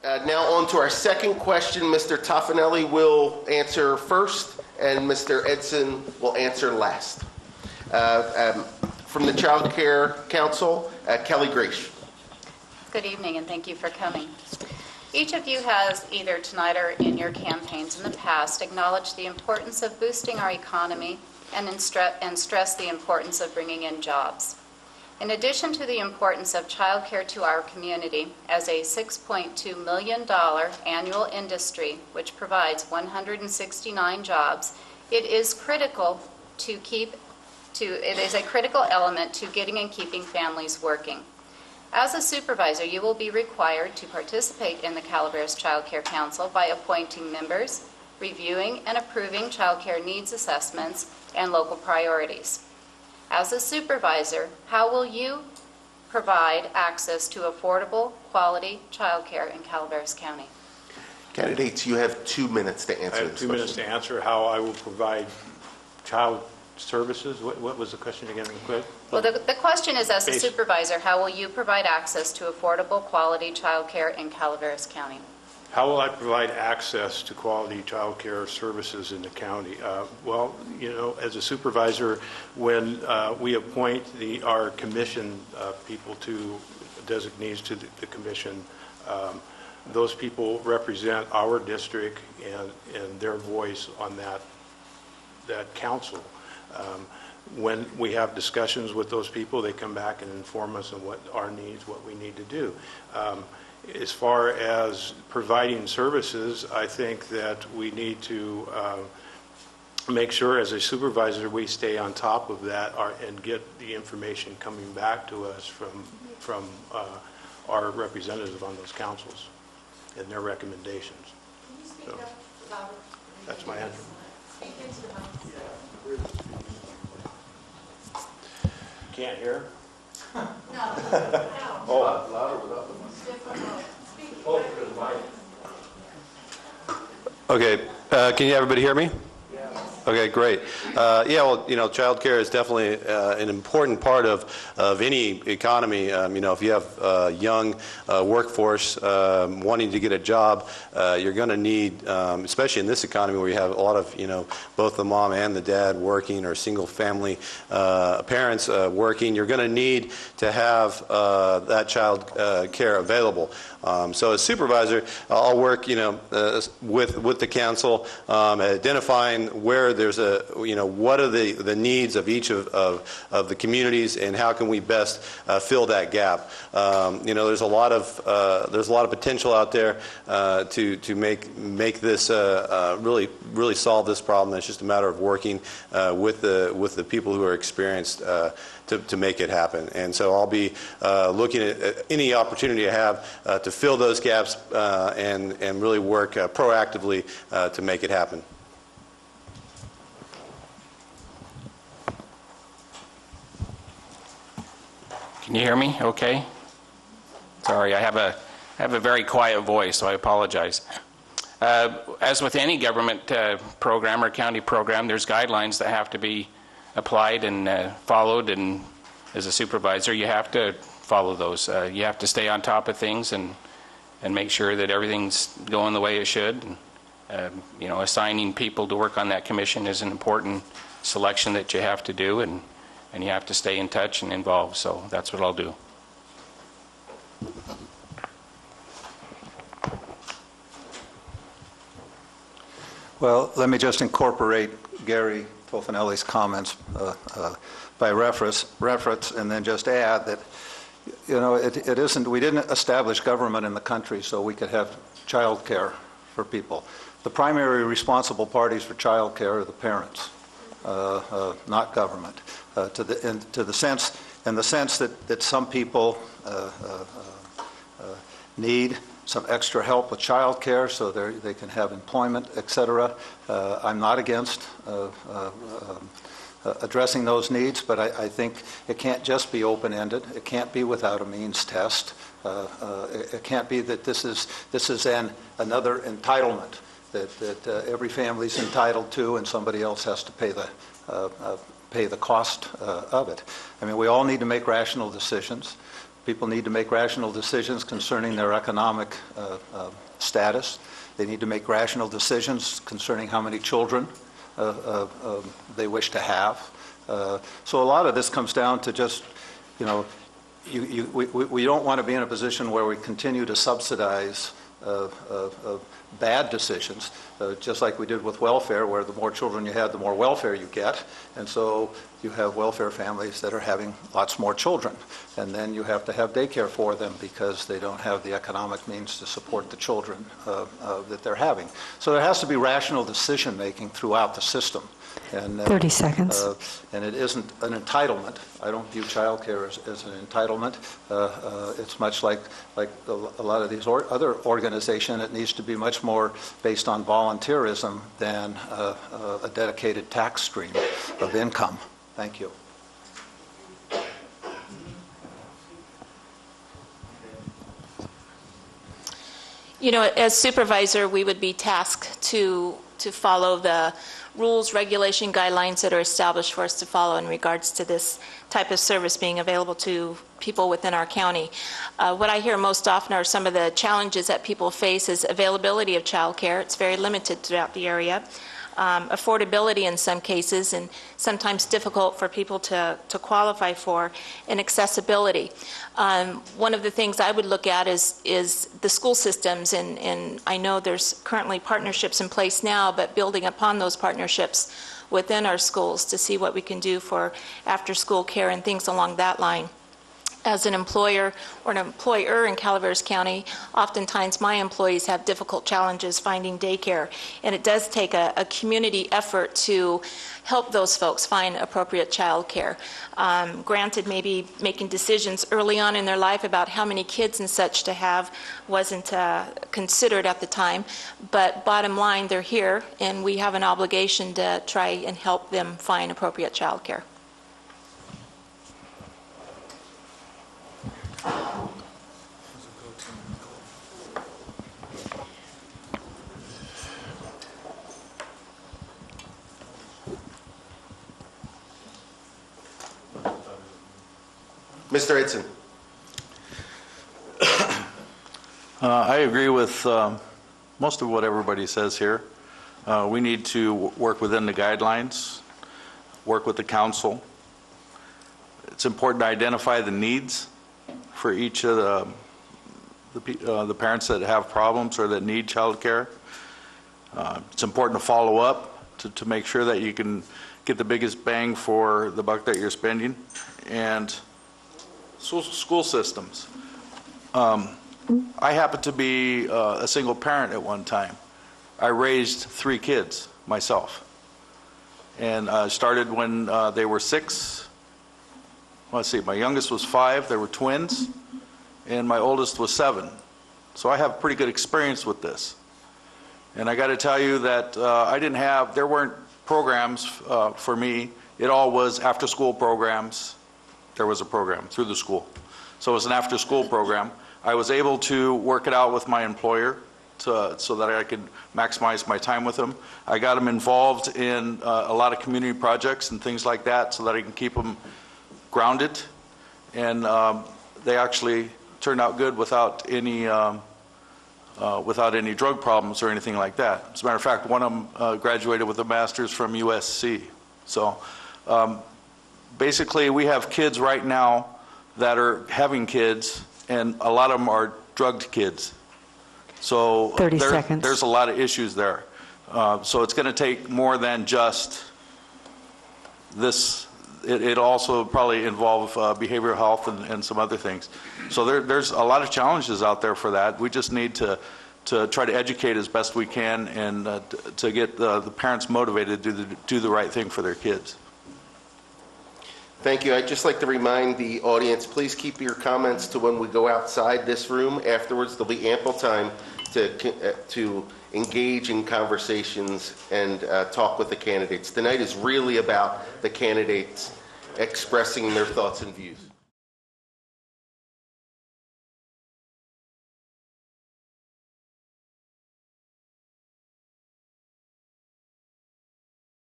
Now on to our second question. Mr. Toffanelli will answer first, and Mr. Edson will answer last. From the Child Care Council, Kelly Grace. Good evening, and thank you for coming. Each of you has, either tonight or in your campaigns in the past, acknowledged the importance of boosting our economy and stressed the importance of bringing in jobs. In addition to the importance of childcare to our community as a $6.2 million annual industry, which provides 169 jobs, it is critical it is a critical element to getting and keeping families working. As a supervisor, you will be required to participate in the Calaveras Child Care Council by appointing members, reviewing and approving child care needs assessments, and local priorities. As a supervisor, how will you provide access to affordable, quality child care in Calaveras County? Candidates, you have 2 minutes to answer this question. I have 2 minutes to answer how I will provide child services. What was the question again? Well, the question is, as a supervisor, how will you provide access to affordable, quality child care in Calaveras County? How will I provide access to quality child care services in the county? Well, you know, as a supervisor, when we appoint our commission people to designees to the commission, those people represent our district and their voice on that council. When we have discussions with those people, they come back and inform us on what our needs, what we need to do. As far as providing services, I think that we need to make sure as a supervisor we stay on top of that and get the information coming back to us from our representatives on those councils and their recommendations. So, that's my answer. Can't hear? No. Oh. Louder without the mic. Okay. Can everybody hear me? Okay, great. Yeah, well, you know, child care is definitely an important part of any economy. You know, if you have a young workforce wanting to get a job, you're going to need, especially in this economy where you have a lot of, you know, both the mom and the dad working or single family parents working, you're going to need to have that child care available. So as supervisor, I'll work, you know, with the council, identifying where there's you know, what are the needs of each of the communities and how can we best fill that gap. You know, there's a lot of potential out there to make this really solve this problem. It's just a matter of working with the people who are experienced to make it happen. And so I'll be looking at any opportunity I have to fill those gaps and really work proactively to make it happen. Can you hear me okay? Sorry, I have a very quiet voice, so I apologize. As with any government program or county program, there's guidelines that have to be applied and followed, and as a supervisor you have to follow those. You have to stay on top of things and make sure that everything's going the way it should. You know, assigning people to work on that commission is an important selection that you have to do, and you have to stay in touch and involved, so that's what I'll do. Well, let me just incorporate Gary Toffanelli's comments by reference, and then just add that, you know, it isn't, we didn't establish government in the country so we could have child care for people. The primary responsible parties for child care are the parents, not government. In the sense that some people need some extra help with child care so they can have employment, etc. I'm not against addressing those needs, but I think it can't just be open-ended. It can't be without a means test. It can't be that this is another entitlement that every family's entitled to, and somebody else has to pay the cost of it. I mean, we all need to make rational decisions. People need to make rational decisions concerning their economic status. They need to make rational decisions concerning how many children they wish to have. So a lot of this comes down to just, we don't want to be in a position where we continue to subsidize bad decisions, just like we did with welfare, where the more children you have, the more welfare you get. And so you have welfare families that are having lots more children. And then you have to have daycare for them because they don't have the economic means to support the children that they're having. So there has to be rational decision-making throughout the system. And, 30 seconds. And it isn't an entitlement. I don't view child care as an entitlement. It's much like a lot of these other organizations. It needs to be much more based on volunteerism than a dedicated tax stream of income. Thank you. As supervisor, we would be tasked to follow the rules, regulation, guidelines that are established for us to follow in regards to this type of service being available to people within our county. What I hear most often are some of the challenges that people face is availability of child care. It's very limited throughout the area. Affordability in some cases, and sometimes difficult for people to qualify for, and accessibility. One of the things I would look at is the school systems, and I know there's currently partnerships in place now, but building upon those partnerships within our schools to see what we can do for after-school care and things along that line. As an employer or an employer in Calaveras County, oftentimes my employees have difficult challenges finding daycare, and it does take a community effort to help those folks find appropriate child care. Granted, maybe making decisions early on in their life about how many kids and such to have wasn't considered at the time, but bottom line, they're here, and we have an obligation to try and help them find appropriate child care. Mr. Edson. I agree with most of what everybody says here. We need to work within the guidelines, work with the council. It's important to identify the needs for each of the parents that have problems or that need child care. It's important to follow up to make sure that you can get the biggest bang for the buck that you're spending. And school systems. I happened to be a single parent at one time. I raised 3 kids myself, and started when they were 6. Let's see, my youngest was 5, they were twins, and my oldest was 7. So I have pretty good experience with this. And I got to tell you that there weren't programs for me. It all was after-school programs. There was a program through the school. So it was an after-school program. I was able to work it out with my employer so that I could maximize my time with them. I got them involved in a lot of community projects and things like that so that I can keep them grounded. And they actually turned out good without any drug problems or anything like that. As a matter of fact, one of them graduated with a master's from USC. So basically, we have kids right now that are having kids, and a lot of them are drugged kids. So 30 seconds. There's a lot of issues there. So it's going to take more than just this. It also probably involve behavioral health and some other things. So there's a lot of challenges out there for that. We just need to try to educate as best we can and to get the parents motivated to do the right thing for their kids. Thank you. I'd just like to remind the audience, please keep your comments to when we go outside this room. Afterwards, there'll be ample time to engage in conversations and talk with the candidates. Tonight is really about the candidates expressing their thoughts and views.